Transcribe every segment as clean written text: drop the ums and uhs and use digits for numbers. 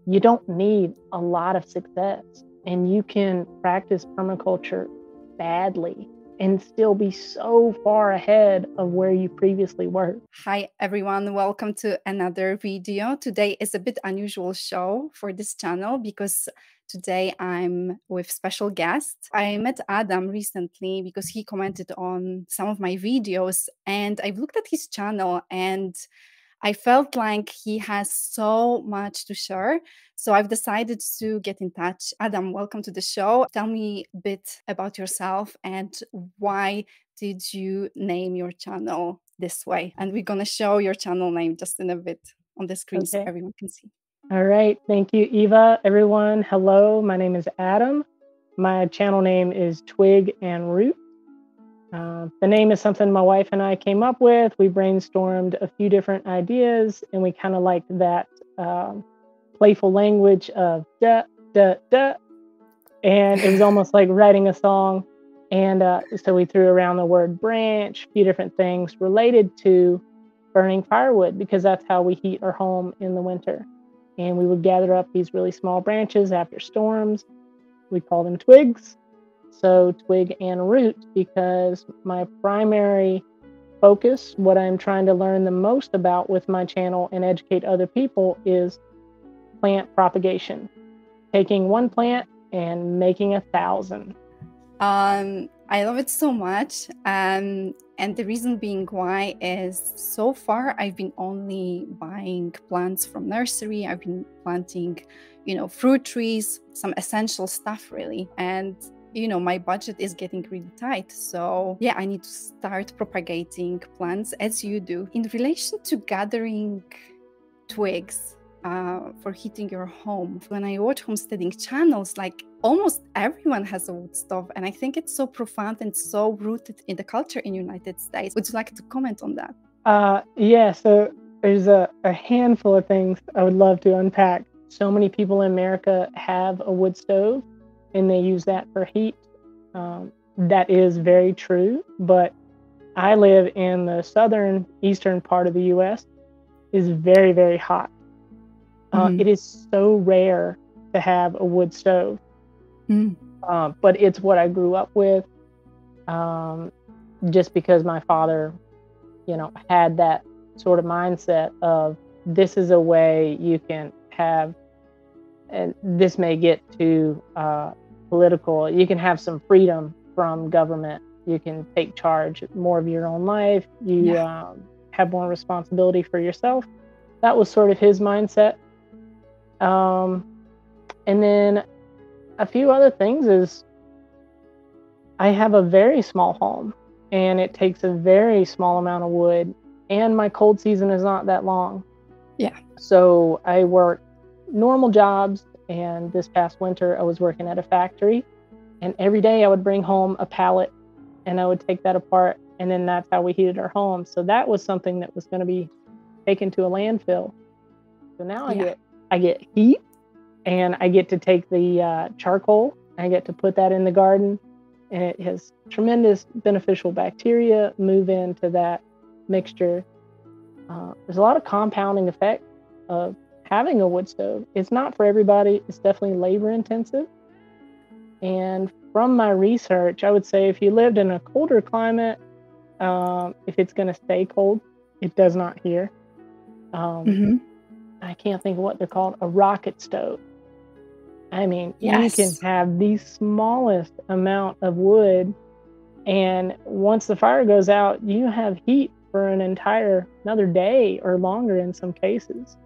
you don't need a lot of success, and you can practice permaculture badly and still be so far ahead of where you previously were. Hi everyone, welcome to another video. Today is a bit unusual show for this channel because today I'm with special guests. I met Adam recently because he commented on some of my videos, and I've looked at his channel and I felt like he has so much to share. So I've decided to get in touch. Adam, welcome to the show. Tell me a bit about yourself and why did you name your channel this way? And we're going to show your channel name just in a bit on the screen so Okay. everyone can see. All right. Thank you, Eva. Everyone, hello. My name is Adam. My channel name is Twig and Root. The name is something my wife and I came up with. We brainstormed a few different ideas, and we kind of liked that playful language of da, da, da. And it was almost like writing a song. And so we threw around the word branch, a few different things related to burning firewood, because that's how we heat our home in the winter. And we would gather up these really small branches after storms. We call them twigs. So twig and root, because my primary focus, what I'm trying to learn the most about with my channel and educate other people, is plant propagation. Taking one plant and making 1,000. I love it so much. And the reason being why is so far I've been only buying plants from nursery. I've been planting, fruit trees, some essential stuff really. And my budget is getting really tight. So yeah, I need to start propagating plants as you do. In relation to gathering twigs for heating your home, when I watch homesteading channels, like almost everyone has a wood stove. And I think it's so profound and so rooted in the culture in the United States. Would you like to comment on that? Yeah, so there's a handful of things I would love to unpack. So many people in America have a wood stove and they use that for heat. That is very true, but I live in the eastern part of the US. Is very, very hot. It is so rare to have a wood stove, but it's what I grew up with, just because my father, had that sort of mindset of this is a way you can have, and this may get to political, you can have some freedom from government. You can take charge more of your own life. You have more responsibility for yourself. That was sort of his mindset. And then a few other things is I have a very small home and it takes a very small amount of wood, and my cold season is not that long. Yeah. So I work normal jobs, and this past winter I was working at a factory, and every day I would bring home a pallet and I would take that apart, and then that's how we heated our home. So that was something that was going to be taken to a landfill. So now I get heat, and I get to take the charcoal, I get to put that in the garden, and it has tremendous beneficial bacteria move into that mixture. There's a lot of compounding effect of having a wood stove. It's not for everybody. It's definitely labor intensive. And from my research, I would say if you lived in a colder climate, if it's going to stay cold, it does not here. I can't think of what they're called, a rocket stove. I mean, you can have the smallest amount of wood, and once the fire goes out, you have heat for another day or longer in some cases.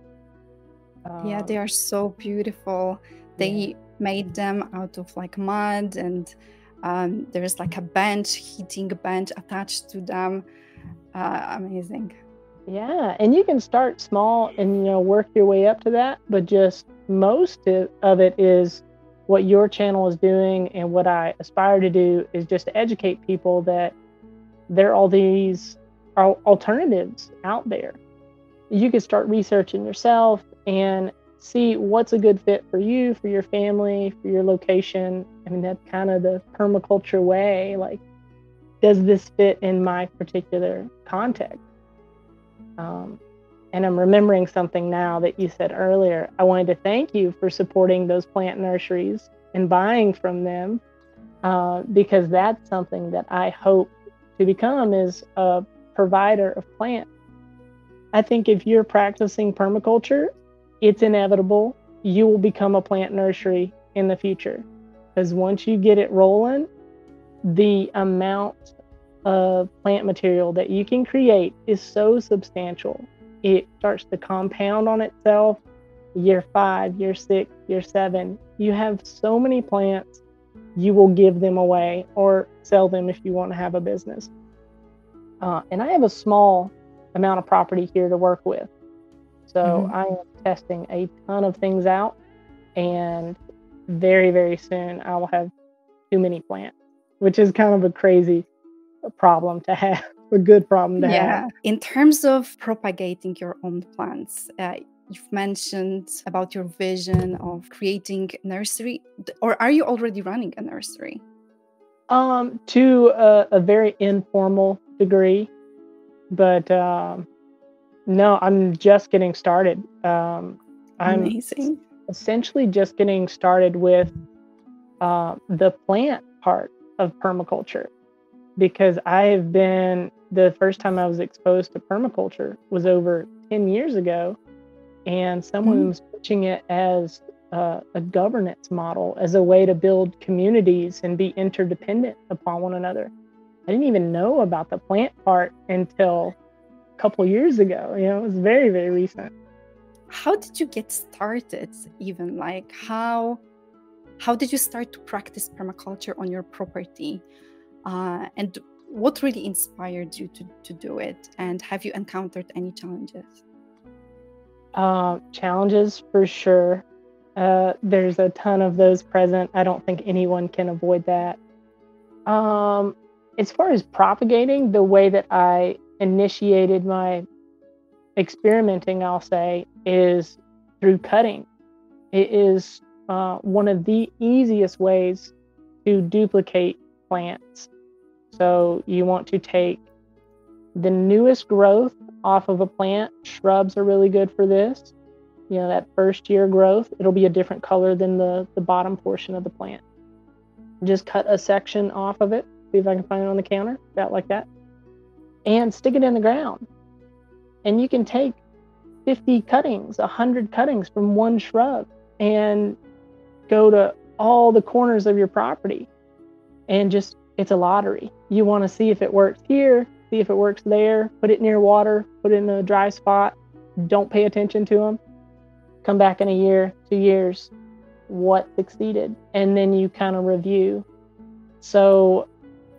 Yeah, they are so beautiful. They made them out of like mud, and there's like a heating bench attached to them. Amazing. Yeah, and you can start small and work your way up to that, but just most of it is what your channel is doing, and what I aspire to do is just to educate people that there are all these alternatives out there. You can start researching yourself and see what's a good fit for you, for your family, for your location. I mean, that's kind of the permaculture way. Like, does this fit in my particular context? And I'm remembering something now that you said earlier. I wanted to thank you for supporting those plant nurseries and buying from them, because that's something that I hope to become, is a provider of plants. I think if you're practicing permaculture, it's inevitable you will become a plant nursery in the future. Because once you get it rolling, the amount of plant material that you can create is so substantial. It starts to compound on itself. Year 5, year 6, year 7, you have so many plants, you will give them away or sell them if you want to have a business. And I have a small amount of property here to work with. So I am testing a ton of things out, and very, very soon I will have too many plants, which is kind of a crazy problem to have, a good problem to have. In terms of propagating your own plants, you've mentioned about your vision of creating a nursery, or are you already running a nursery? To a very informal degree, but no, I'm just getting started. I'm Amazing. essentially just getting started with the plant part of permaculture, because the first time I was exposed to permaculture was over 10 years ago, and someone was pitching it as a governance model, as a way to build communities and be interdependent upon one another. I didn't even know about the plant part until a couple years ago. It was very, very recent. How did you get started even? Like how did you start to practice permaculture on your property? And what really inspired you to do it? And have you encountered any challenges? Challenges for sure. There's a ton of those present. I don't think anyone can avoid that. As far as propagating, the way that I initiated my experimenting, I'll say, is through cutting. It is one of the easiest ways to duplicate plants. So you want to take the newest growth off of a plant. Shrubs are really good for this. That first year growth, it'll be a different color than the bottom portion of the plant. Just cut a section off of it. See if I can find it on the counter, about like that. And stick it in the ground. And you can take 50 cuttings, 100 cuttings from one shrub and go to all the corners of your property. And it's a lottery. You want to see if it works here, see if it works there, put it near water, put it in a dry spot. Don't pay attention to them. Come back in a year, 2 years, what succeeded, and then you kind of review. So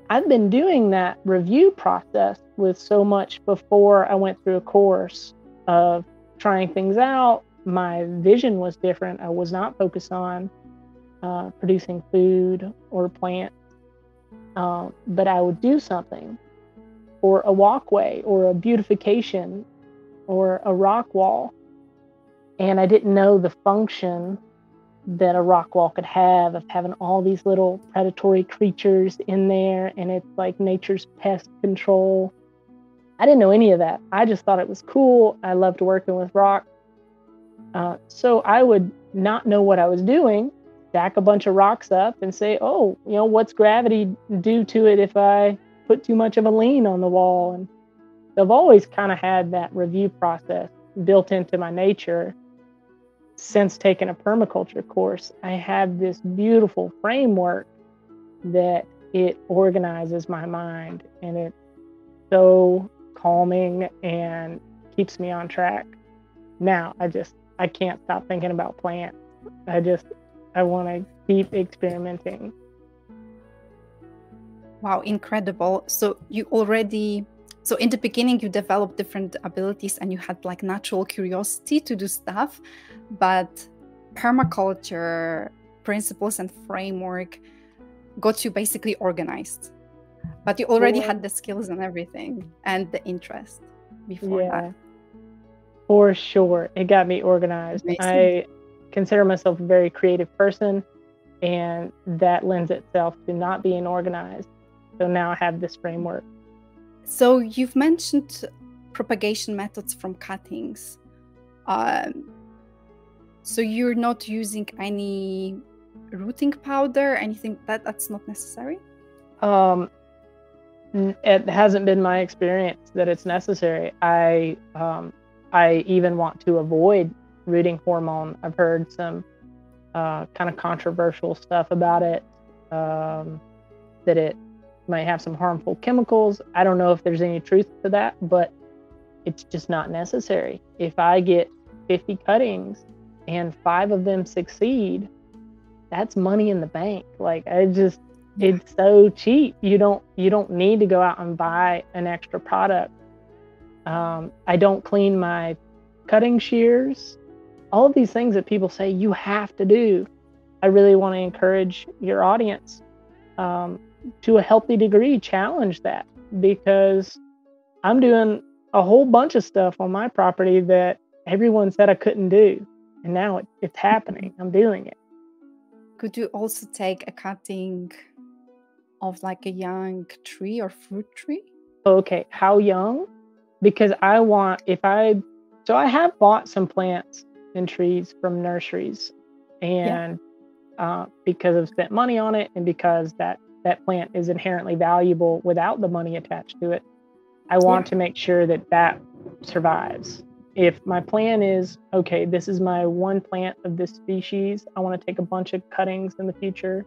I've been doing that review process with so much before I went through a course of trying things out. My vision was different. I was not focused on producing food or plants, but I would do something, or a walkway, or a beautification, or a rock wall. And I didn't know the function that a rock wall could have, of having all these little predatory creatures in there, and it's like nature's pest control. I didn't know any of that. I just thought it was cool. I loved working with rock. So I would not know what I was doing, stack a bunch of rocks up and say, oh, what's gravity do to it if I put too much of a lean on the wall? And so I've always kind of had that review process built into my nature. Since taking a permaculture course, I have this beautiful framework that it organizes my mind, and it's so calming and keeps me on track. Now I can't stop thinking about plants. I want to keep experimenting. Wow, incredible. So in the beginning, you developed different abilities and you had like natural curiosity to do stuff, but permaculture principles and framework got you basically organized. But you already had the skills and everything and the interest before that. For sure. It got me organized. Amazing. I consider myself a very creative person, and that lends itself to not being organized. So now I have this framework. So you've mentioned propagation methods from cuttings. So you're not using any rooting powder, anything that's not necessary? It hasn't been my experience that it's necessary. I even want to avoid rooting hormone. I've heard some kind of controversial stuff about it, that it might have some harmful chemicals. I don't know if there's any truth to that, but it's just not necessary. If I get 50 cuttings and 5 of them succeed, that's money in the bank. Like, it's so cheap. You don't need to go out and buy an extra product. I don't clean my cutting shears. All of these things that people say you have to do, I really want to encourage your audience to a healthy degree, challenge that, because I'm doing a whole bunch of stuff on my property that everyone said I couldn't do. And now it's happening. I'm doing it. Could you also take a cutting of like a young tree or fruit tree? Okay, how young? Because I have bought some plants and trees from nurseries, and because I've spent money on it, and because that plant is inherently valuable without the money attached to it, I want to make sure that survives. If my plan is, okay, this is my one plant of this species, I want to take a bunch of cuttings in the future,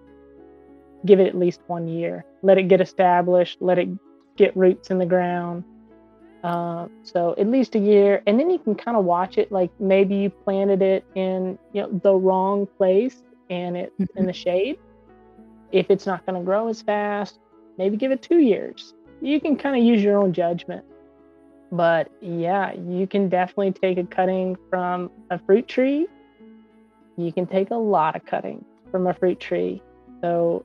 give it at least 1 year, let it get established, let it get roots in the ground. So at least a year, and then you can kind of watch it. Like, maybe you planted it in the wrong place and it's in the shade. If it's not going to grow as fast, maybe give it 2 years. You can kind of use your own judgment. But yeah, you can definitely take a cutting from a fruit tree. You can take a lot of cutting from a fruit tree. So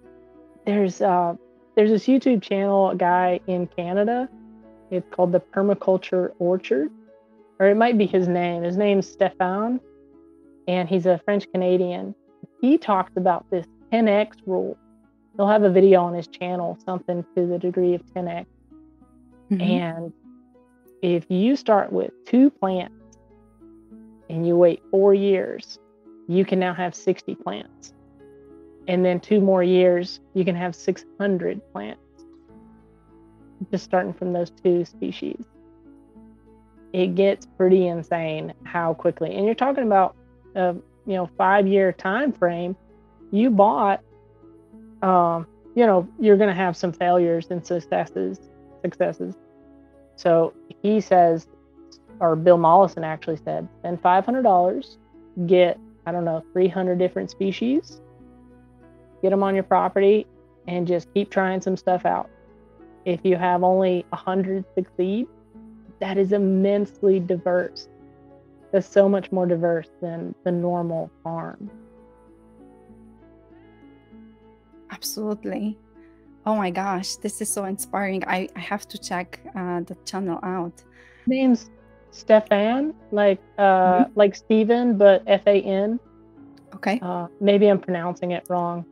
there's this YouTube channel, a guy in Canada. It's called the Permaculture Orchard, or it might be his name. His name's Stefan, and he's a French Canadian. He talks about this 10x rule. He'll have a video on his channel, something to the degree of 10x. And if you start with 2 plants and you wait 4 years, you can now have 60 plants. And then 2 more years, you can have 600 plants, just starting from those 2 species. It gets pretty insane how quickly. And you're talking about a 5-year time frame. You bought, you're going to have some failures and successes. So he says, or Bill Mollison actually said, spend $500, get, 300 different species, get them on your property, and just keep trying some stuff out. If you have only 100 succeed, that is immensely diverse. That's so much more diverse than the normal farm. Absolutely. Oh my gosh, this is so inspiring. I have to check the channel out. Name's Stefan, like Stephen, but F-A-N. Okay. Maybe I'm pronouncing it wrong.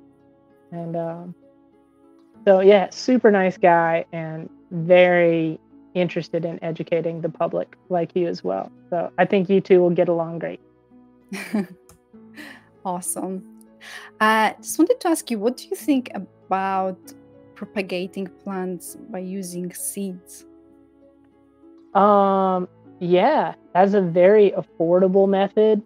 And so yeah, super nice guy and very interested in educating the public like you as well. So I think you two will get along great. Awesome. Just wanted to ask you, what do you think about propagating plants by using seeds? Yeah, that's a very affordable method.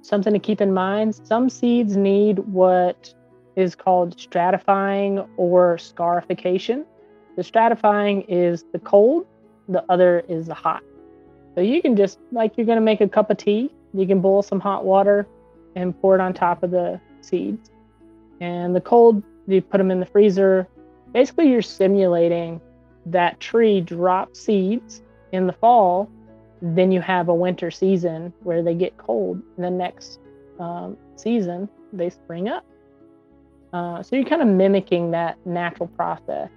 Something to keep in mind, some seeds need what is called stratifying or scarification. The stratifying is the cold, the other is the hot. So you can just, like you're going to make a cup of tea, you can boil some hot water and pour it on top of the seeds. And the cold, you put them in the freezer. Basically, you're simulating that tree drops seeds in the fall, then you have a winter season where they get cold, and the next season they spring up. So you're kind of mimicking that natural process.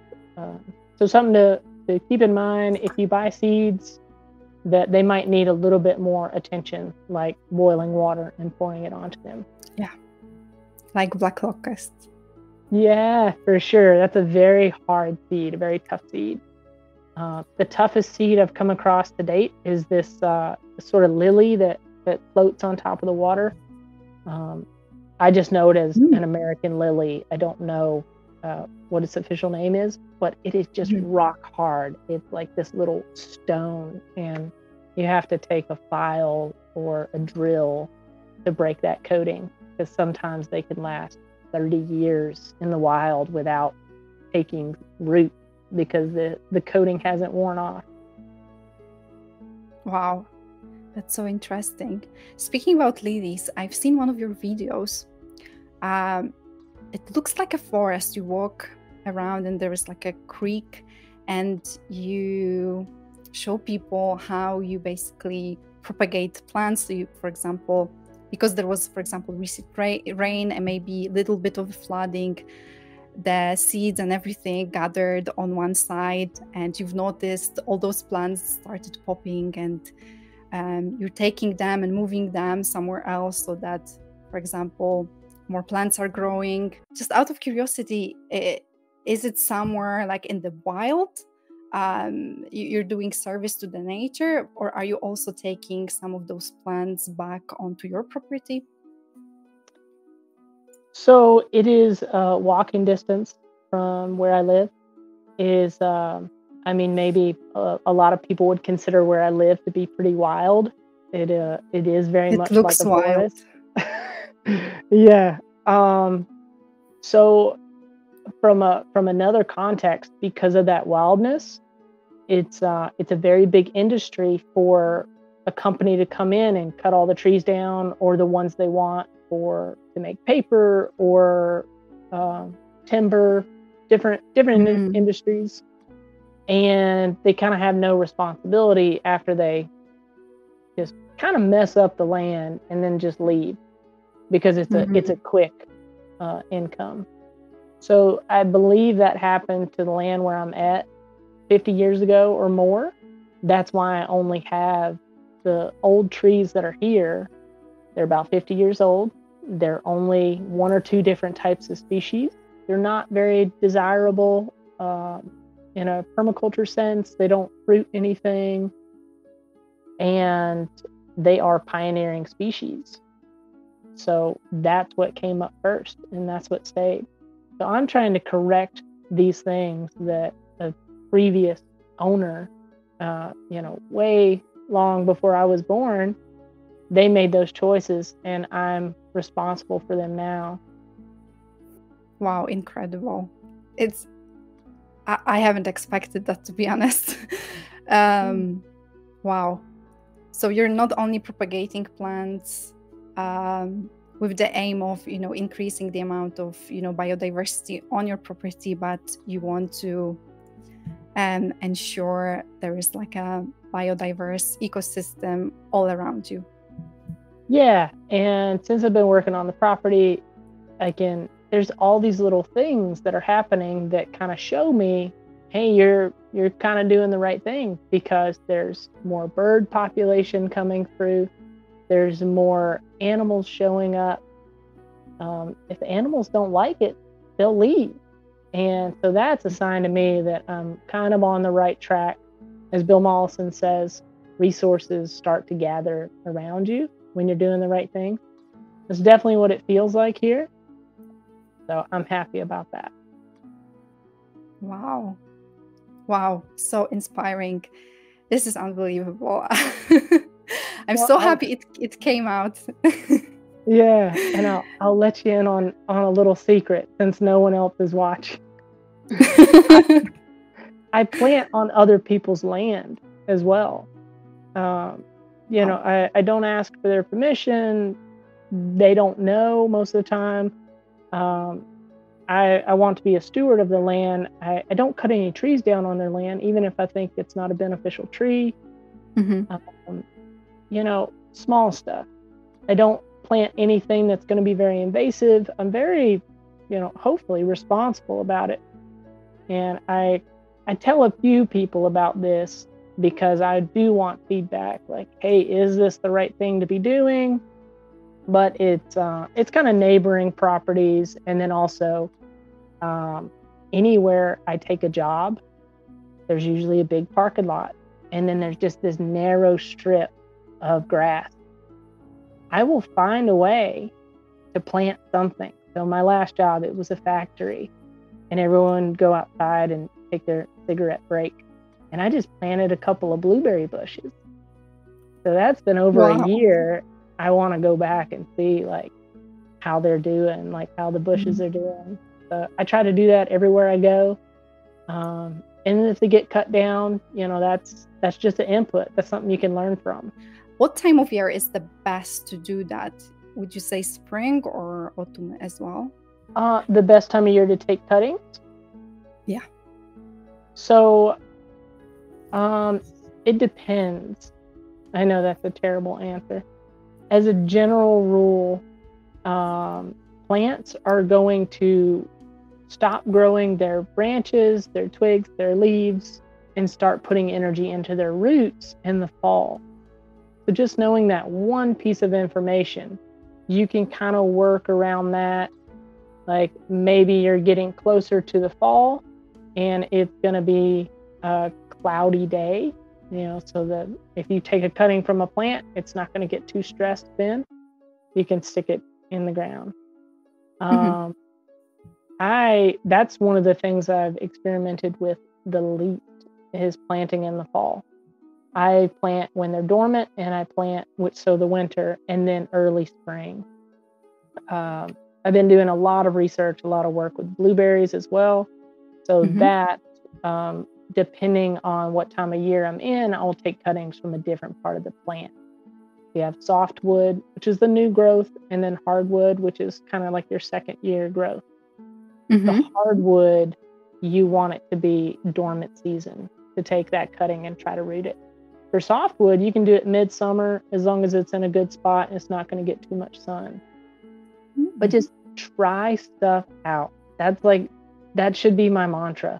So something to keep in mind if you buy seeds, that they might need a little bit more attention, like boiling water and pouring it onto them. Yeah, like black locust. Yeah, for sure. That's a very hard seed, a very tough seed. The toughest seed I've come across to date is this sort of lily that floats on top of the water. I just know it as an American lily. I don't know what its official name is, but it is just rock hard. It's like this little stone, and you have to take a file or a drill to break that coating, because sometimes they can last 30 years in the wild without taking root because the coating hasn't worn off. Wow, that's so interesting. Speaking about lilies, I've seen one of your videos. It looks like a forest. You walk around and there is like a creek, and you show people how you basically propagate plants. So you, for example, because there was, for example, recent rain and maybe a little bit of flooding, the seeds and everything gathered on one side, and you've noticed all those plants started popping, and you're taking them and moving them somewhere else so that, for example, more plants are growing. Just out of curiosity, is it somewhere like in the wild? You're doing service to the nature, or are you also taking some of those plants back onto your property? So it is walking distance from where I live. I mean, maybe a lot of people would consider where I live to be pretty wild. It is very It much looks like a wild. forest. Yeah. So from another context, because of that wildness, it's a very big industry for a company to come in and cut all the trees down, or the ones they want, or to make paper or timber, different industries, and they kind of have no responsibility after they just kind of mess up the land and then just leave, because it's a quick income. So I believe that happened to the land where I'm at 50 years ago or more. That's why I only have the old trees that are here. They're about 50 years old. They're only one or two different types of species. They're not very desirable in a permaculture sense. They don't fruit anything. And they are pioneering species. So that's what came up first, and that's what stayed. So I'm trying to correct these things that a previous owner, way long before I was born, they made those choices, and I'm responsible for them now. Wow, incredible. I haven't expected that, to be honest. Wow. So you're not only propagating plants with the aim of, increasing the amount of, biodiversity on your property, but you want to ensure there is like a biodiverse ecosystem all around you. Yeah, and since I've been working on the property, there's all these little things that are happening that kind of show me, hey, you're kind of doing the right thing, because there's more bird population coming through. There's more animals showing up. If animals don't like it, they'll leave. And so that's a sign to me that I'm kind of on the right track. As Bill Mollison says, resources start to gather around you when you're doing the right thing. That's definitely what it feels like here. So I'm happy about that. Wow. Wow. So inspiring. This is unbelievable. I'm so happy it came out. Yeah. And I'll let you in on a little secret, since no one else is watching. I plant on other people's land as well. I don't ask for their permission. They don't know most of the time. I want to be a steward of the land. I don't cut any trees down on their land, even if I think it's not a beneficial tree. Small stuff. I don't plant anything that's going to be very invasive. I'm very, hopefully responsible about it. And I tell a few people about this, because I do want feedback, like, hey, is this the right thing to be doing? But it's kind of neighboring properties, and then also anywhere I take a job, there's usually a big parking lot, and then there's just this narrow strip of grass. I will find a way to plant something. So my last job, it was a factory, and everyone would go outside and take their cigarette break. And I just planted a couple of blueberry bushes. So that's been over a year. I want to go back and see like how they're doing, like how the bushes are doing. So I try to do that everywhere I go. And if they get cut down, you know, that's just an input. That's something you can learn from. What time of year is the best to do that? Would you say spring or autumn as well? The best time of year to take cuttings? Yeah. So it depends. I know that's a terrible answer. As a general rule, plants are going to stop growing their branches, their twigs, their leaves, and start putting energy into their roots in the fall. So just knowing that one piece of information, you can kind of work around that. Like maybe you're getting closer to the fall and it's going to be a cloudy day, you know, so that if you take a cutting from a plant, it's not going to get too stressed then. You can stick it in the ground. That's one of the things I've experimented with the least is planting in the fall. I plant when they're dormant, and I plant the winter and then early spring. I've been doing a lot of research, a lot of work with blueberries as well. So that, depending on what time of year I'm in, I'll take cuttings from a different part of the plant. You have softwood, which is the new growth, and then hardwood, which is kind of like your second year growth. The hardwood, you want it to be dormant season to take that cutting and try to root it. For softwood, you can do it midsummer as long as it's in a good spot and it's not going to get too much sun. But just try stuff out. That should be my mantra.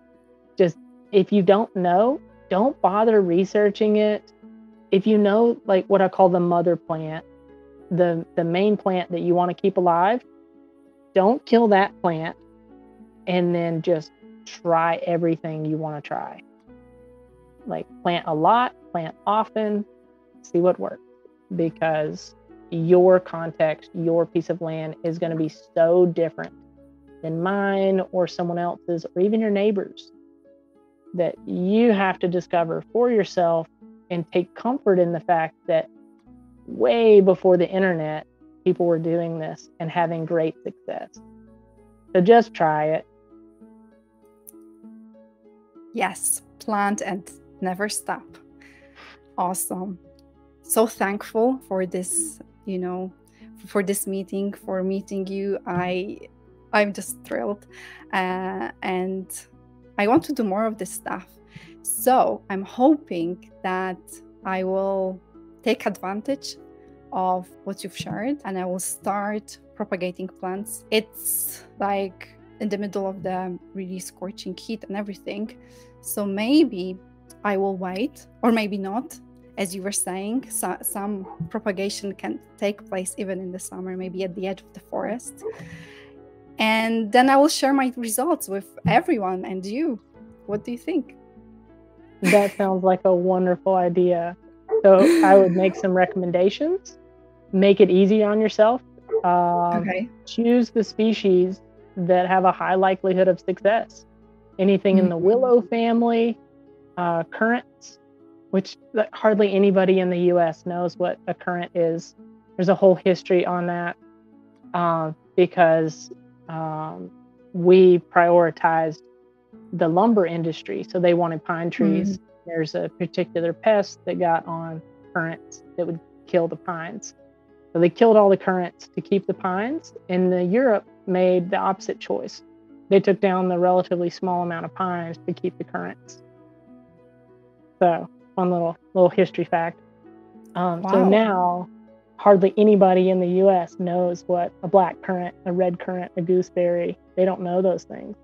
Just if you don't know, don't bother researching it. If you know, like what I call the mother plant, the main plant that you want to keep alive, don't kill that plant and then just try everything you want to try. Like plant a lot, plant often, see what works, because your context, your piece of land is going to be so different than mine or someone else's or even your neighbors, that you have to discover for yourself and take comfort in the fact that way before the internet, people were doing this and having great success. So just try it. Yes, plant and never stop. Awesome. So thankful for this, for this meeting, for meeting you. I'm just thrilled. And I want to do more of this stuff. So I'm hoping that I will take advantage of what you've shared and I will start propagating plants. It's like in the middle of the really scorching heat and everything. So maybe I will wait, or maybe not. As you were saying, some propagation can take place even in the summer, maybe at the edge of the forest. And then I will share my results with everyone and you. What do you think? That sounds like a wonderful idea. So I would make some recommendations. Make it easy on yourself. Okay. Choose the species that have a high likelihood of success. Anything in the willow family, currants, which hardly anybody in the US knows what a currant is. There's a whole history on that because we prioritized the lumber industry. So they wanted pine trees. There's a particular pest that got on currants that would kill the pines. So they killed all the currants to keep the pines, and Europe made the opposite choice. They took down the relatively small amount of pines to keep the currants. So fun little history fact. Wow. So now hardly anybody in the US knows what a black currant, a red currant, a gooseberry, they don't know those things.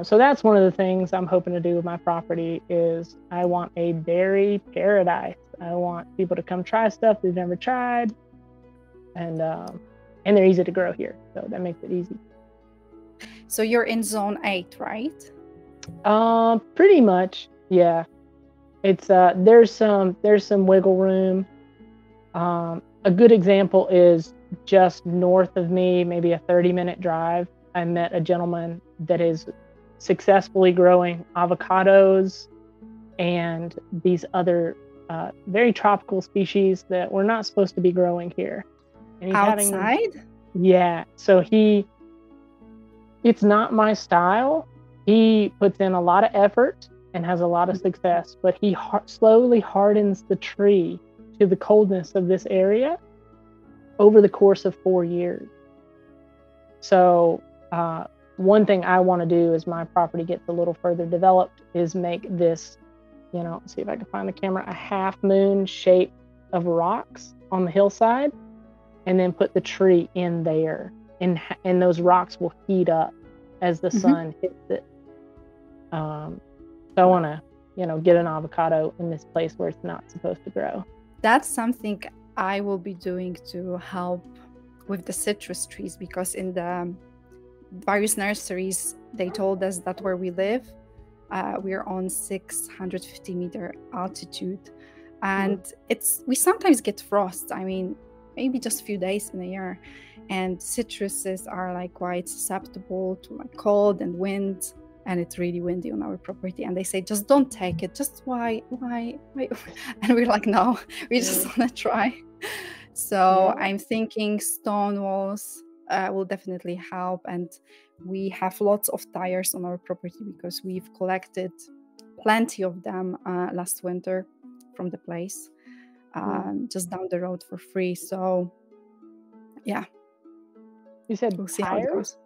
So that's one of the things I'm hoping to do with my property is I want a berry paradise. I want people to come try stuff they've never tried. And they're easy to grow here. So that makes it easy. So you're in zone 8, right? Pretty much. Yeah. It's there's some wiggle room. A good example is just north of me, maybe a 30-minute drive. I met a gentleman that is successfully growing avocados and these other very tropical species that we're not supposed to be growing here. And he's having them. Outside? Yeah. So it's not my style. He puts in a lot of effort and has a lot of success, but he slowly hardens the tree to the coldness of this area over the course of 4 years. So one thing I want to do as my property gets a little further developed is make this, let's see if I can find the camera, a half moon shape of rocks on the hillside, and then put the tree in there. And those rocks will heat up as the sun hits it. So I want to, get an avocado in this place where it's not supposed to grow. That's something I will be doing to help with the citrus trees, because in the various nurseries, they told us that where we live, we're on 650-meter altitude, and we sometimes get frost. I mean, maybe just a few days in a year, and citruses are like quite susceptible to like cold and wind, and it's really windy on our property. And they say, just don't take it. Just why? And we're like, no, we just want to try. So I'm thinking stone walls will definitely help. And we have lots of tires on our property because we've collected plenty of them last winter from the place just down the road for free. So yeah. You said we'll see tires? how it goes.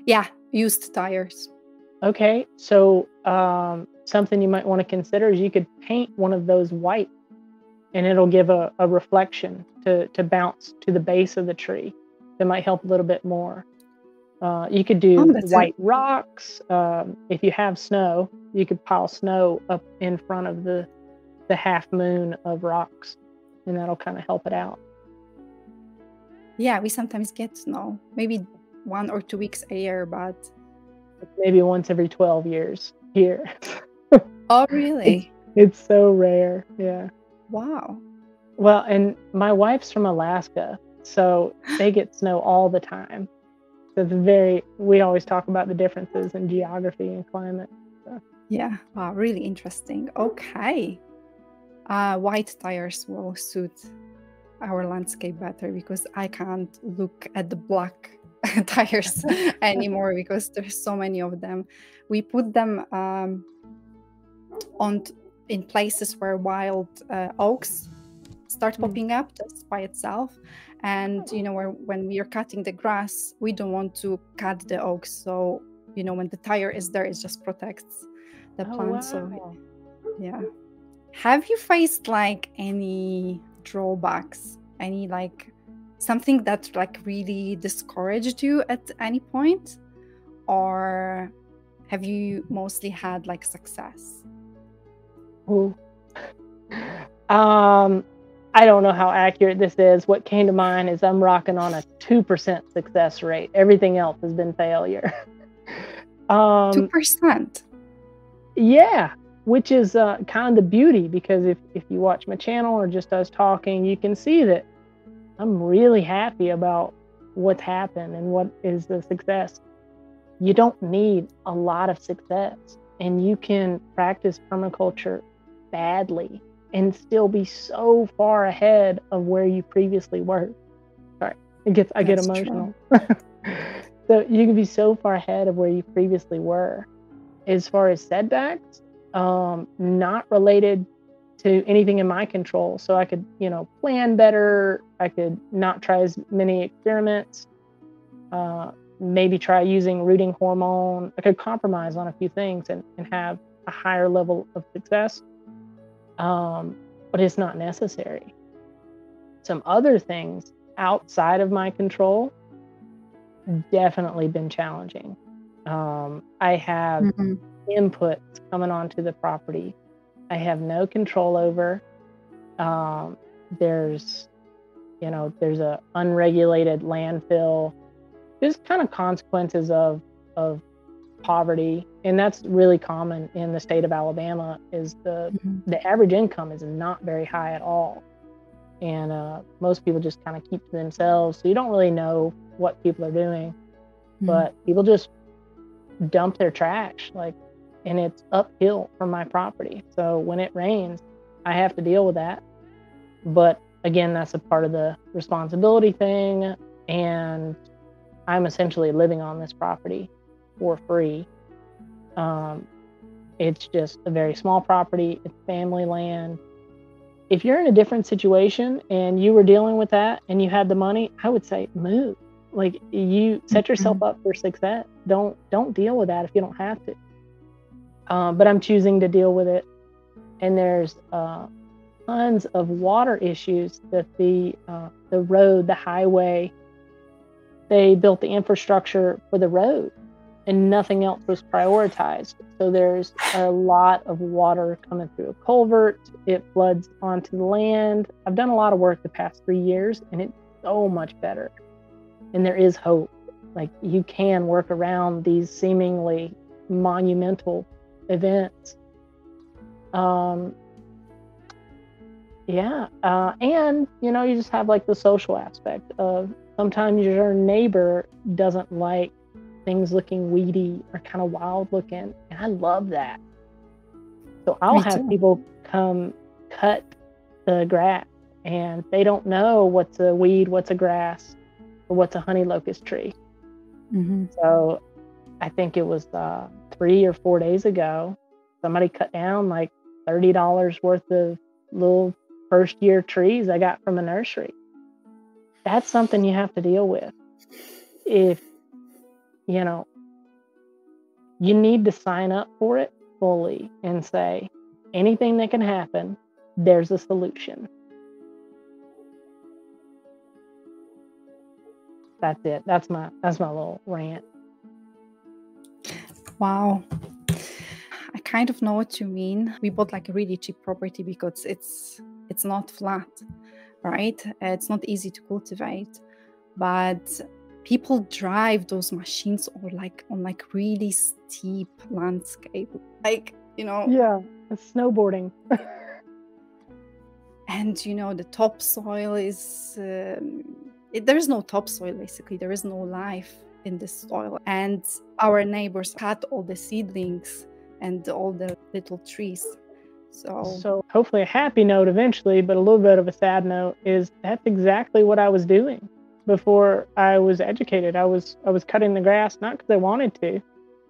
Yeah, used tires. Okay, so something you might want to consider is you could paint one of those white, and it'll give a reflection to bounce to the base of the tree. That might help a little bit more. You could do white rocks. If you have snow, you could pile snow up in front of the half moon of rocks, and that'll kind of help it out. Yeah, we sometimes get snow, maybe 1 or 2 weeks a year, but maybe once every 12 years here. Oh, really? It's so rare. Yeah. Wow. Well, and my wife's from Alaska, so they get snow all the time. So we always talk about the differences in geography and climate. So. Yeah. Wow. Really interesting. Okay. White tires will suit our landscape better, because I can't look at the black tires anymore because there's so many of them. We put them in places where wild oaks start popping up just by itself. And when we are cutting the grass, we don't want to cut the oaks, so when the tire is there, it just protects the plant. Wow. So yeah. Have you faced like any drawbacks, any like something that like really discouraged you at any point, or have you mostly had like success? Ooh. I don't know how accurate this is. What came to mind is I'm rocking on a 2% success rate. Everything else has been failure. 2%? Yeah, which is kind of the beauty, because if you watch my channel or just us talking, you can see that I'm really happy about what's happened and what is the success. You don't need a lot of success, and you can practice permaculture badly and still be so far ahead of where you previously were. Sorry, I get emotional. So you can be so far ahead of where you previously were. As far as setbacks, not related to anything in my control. So I could, plan better. I could not try as many experiments. Maybe try using rooting hormone. I could compromise on a few things and have a higher level of success. But it's not necessary. Some other things outside of my control definitely been challenging. I have inputs coming onto the property I have no control over. There's a unregulated landfill. Just kind of consequences of poverty, and that's really common in the state of Alabama, is the average income is not very high at all. And most people just kind of keep to themselves. So you don't really know what people are doing, but people just dump their trash, like, and it's uphill from my property. So when it rains, I have to deal with that. But again, that's a part of the responsibility thing. And I'm essentially living on this property for free. It's just a very small property. It's family land. If you're in a different situation and you were dealing with that and you had the money, I would say move. Like, you set yourself up for success. Don't deal with that if you don't have to. But I'm choosing to deal with it. And there's tons of water issues that the road, the highway, they built the infrastructure for the road and nothing else was prioritized. So there's a lot of water coming through a culvert. It floods onto the land. I've done a lot of work the past 3 years and it's so much better. And there is hope. Like, you can work around these seemingly monumental events. And you just have like the social aspect of sometimes your neighbor doesn't like things looking weedy or kind of wild looking, and I love that. So I'll have people come cut the grass and they don't know what's a weed, what's a grass, or what's a honey locust tree. So I think it was 3 or 4 days ago, somebody cut down like $30 worth of little first year trees I got from a nursery. That's something you have to deal with. If you need to sign up for it fully and say, anything that can happen, there's a solution. That's it. That's my little rant. Wow. I kind of know what you mean. We bought like a really cheap property because it's not flat, right? It's not easy to cultivate, but people drive those machines on really steep landscape, Yeah, it's snowboarding. And the topsoil is there's no topsoil, basically. There is no life in the soil, and our neighbors cut all the seedlings and all the little trees. So hopefully a happy note eventually, but a little bit of a sad note is that's exactly what I was doing before I was educated. I was cutting the grass, not because I wanted to,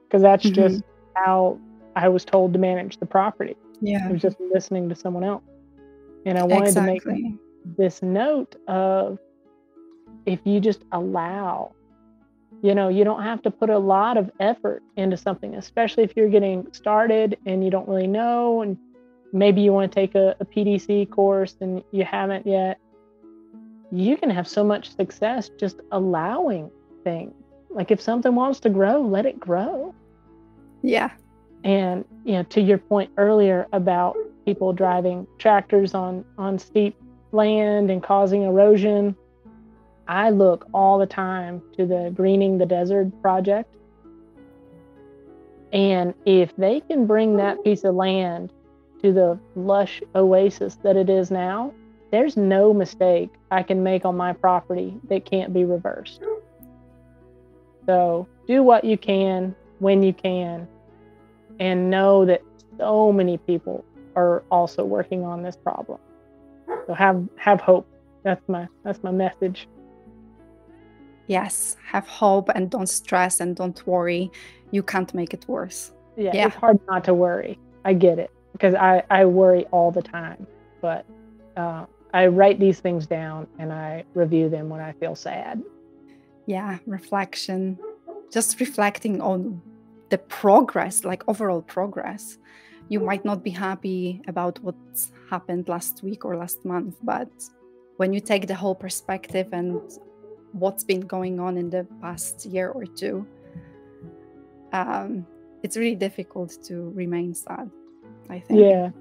because that's just how I was told to manage the property. Yeah. I was just listening to someone else. And I wanted to make this note of, if you just allow, you don't have to put a lot of effort into something, especially if you're getting started and you don't really know, and maybe you want to take a PDC course and you haven't yet. You can have so much success just allowing things. Like, if something wants to grow, let it grow. Yeah. And, to your point earlier about people driving tractors on steep land and causing erosion, I look all the time to the Greening the Desert project. And if they can bring that piece of land to the lush oasis that it is now, there's no mistake I can make on my property that can't be reversed. So do what you can when you can, and know that so many people are also working on this problem. So have hope. That's my message. Yes, have hope and don't stress and don't worry. You can't make it worse. Yeah. It's hard not to worry. I get it, because I worry all the time. But I write these things down and I review them when I feel sad. Yeah, reflection. Just reflecting on the progress, like overall progress. You might not be happy about what's happened last week or last month, but when you take the whole perspective and what's been going on in the past year or two, it's really difficult to remain sad, I think. Yeah.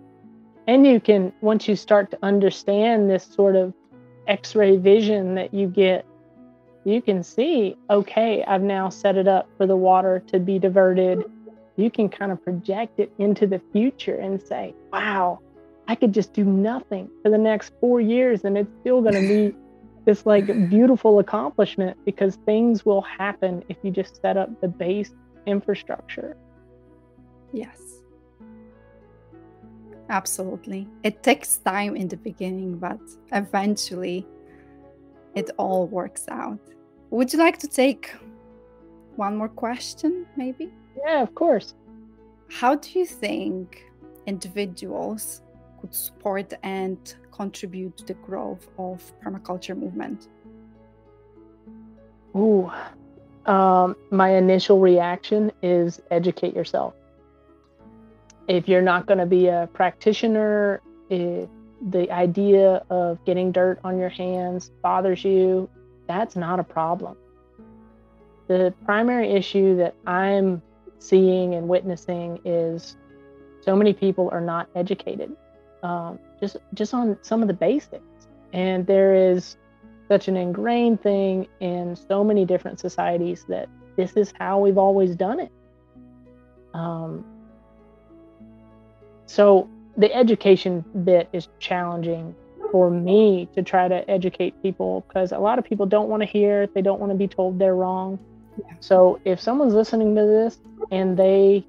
And you can, once you start to understand this sort of X-ray vision that you get, you can see, okay, I've now set it up for the water to be diverted. You can kind of project it into the future and say, wow, I could just do nothing for the next 4 years and it's still going to be this like beautiful accomplishment, because things will happen if you just set up the base infrastructure. Yes. Absolutely. It takes time in the beginning, but eventually it all works out. Would you like to take one more question, maybe? Yeah, of course. How do you think individuals could support and contribute to the growth of permaculture movement? Ooh, my initial reaction is educate yourself. If you're not going to be a practitioner, if the idea of getting dirt on your hands bothers you, that's not a problem. The primary issue that I'm seeing and witnessing is so many people are not educated, just on some of the basics. And there is such an ingrained thing in so many different societies that this is how we've always done it. So the education bit is challenging for me to try to educate people, because a lot of people don't want to hear it. They don't want to be told they're wrong. Yeah. So if someone's listening to this and they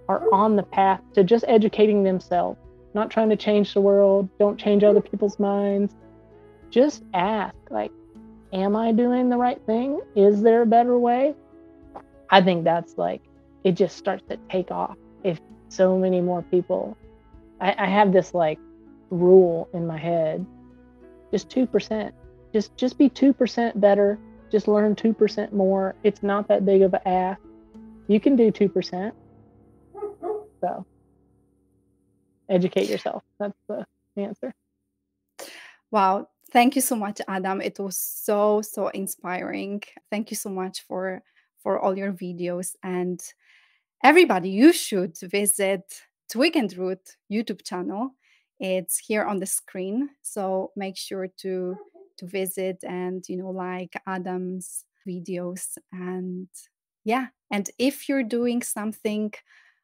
are on the path to just educating themselves, not trying to change the world, don't change other people's minds, just ask, like, am I doing the right thing? Is there a better way? I think that's like, it just starts to take off if so many more people. I have this like rule in my head, just 2%, just be 2% better, just learn 2% more. It's not that big of an ask. You can do 2%. So educate yourself. That's the answer. Wow. Thank you so much, Adam. It was so inspiring. Thank you so much for all your videos. And everybody, you should visit Twig and Root YouTube channel. It's here on the screen. So make sure to visit and like Adam's videos. And yeah, and if you're doing something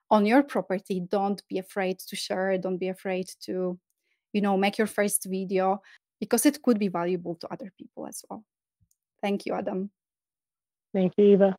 on your property, don't be afraid to share. Don't be afraid to make your first video, because it could be valuable to other people as well. Thank you, Adam. Thank you, Eva.